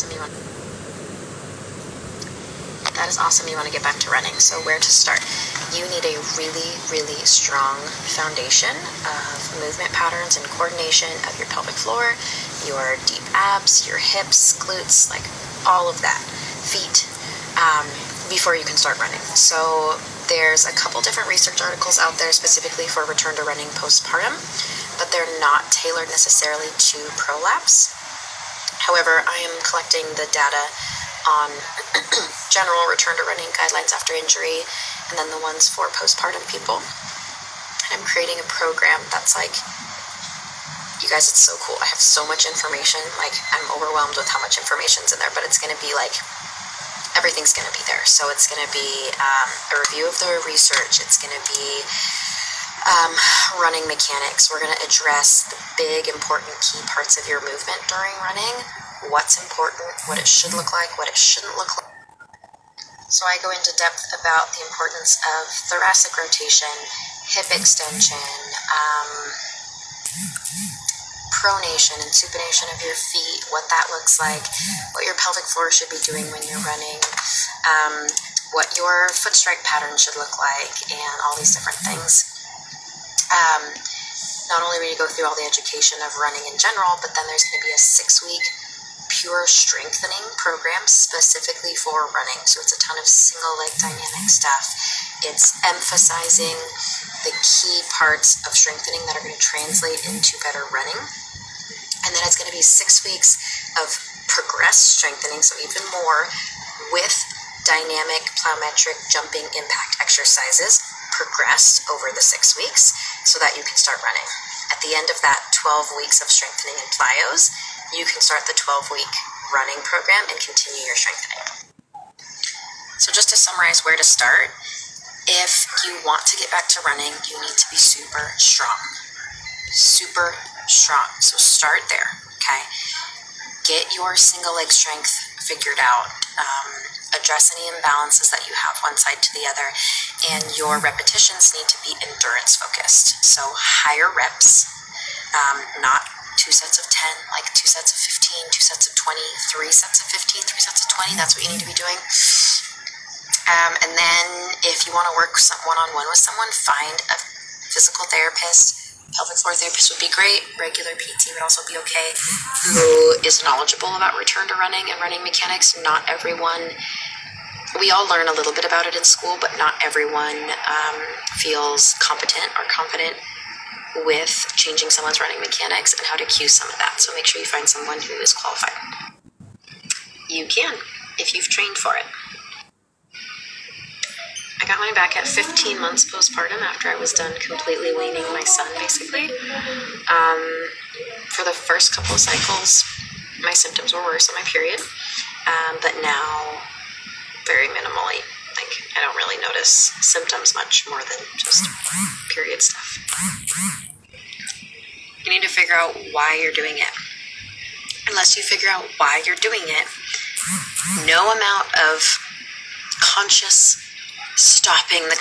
awesome. That is awesome. You want to get back to running. So where to start? You need a really, really strong foundation of movement patterns and coordination of your pelvic floor, your deep abs, your hips, glutes, like all of that, feet, before you can start running. So there's a couple different research articles out there specifically for return to running postpartum, but they're not tailored necessarily to prolapse. However, I am collecting the data on general return to running guidelines after injury, and then the ones for postpartum people. And I'm creating a program that's like, you guys, it's so cool. I have so much information. Like, I'm overwhelmed with how much information's in there, but it's going to be like, everything's going to be there. So it's going to be a review of the research. It's going to be running mechanics. We're going to address the big, important key parts of your movement during running, what's important, what it should look like, what it shouldn't look like. So I go into depth about the importance of thoracic rotation, hip extension, pronation and supination of your feet, what that looks like, what your pelvic floor should be doing when you're running, what your foot strike pattern should look like, and all these different things. Not only will you go through all the education of running in general, but then there's going to be a 6-week pure strengthening program specifically for running. So it's a ton of single leg dynamic stuff. It's emphasizing the key parts of strengthening that are going to translate into better running. And then it's going to be 6 weeks of progressed strengthening, so even more, with dynamic plyometric jumping impact exercises progressed over the 6 weeks so that you can start running. At the end of that 12 weeks of strengthening in plyos, you can start the 12-week running program and continue your strengthening. So just to summarize where to start, if you want to get back to running, you need to be super strong. Super strong. So start there, okay? Get your single leg strength figured out. Address any imbalances that you have one side to the other, and your repetitions need to be endurance focused. So higher reps, not 2 sets of 10, like 2 sets of 15, 2 sets of 20, 3 sets of 15, 3 sets of 20, that's what you need to be doing. And then if you want to work one-on-one with someone, find a physical therapist. Pelvic floor therapist would be great. Regular PT would also be okay, who is knowledgeable about return to running and running mechanics. Not everyone, we all learn a little bit about it in school, but not everyone feels competent or confident with changing someone's running mechanics and how to cue some of that. So make sure you find someone who is qualified. You can, if you've trained for it. I got mine back at 15 months postpartum after I was done completely weaning my son, basically. For the first couple of cycles, my symptoms were worse on my period, but now very minimally. Like, I don't really notice symptoms much more than just period stuff. You need to figure out why you're doing it. Unless you figure out why you're doing it, no amount of conscious stopping the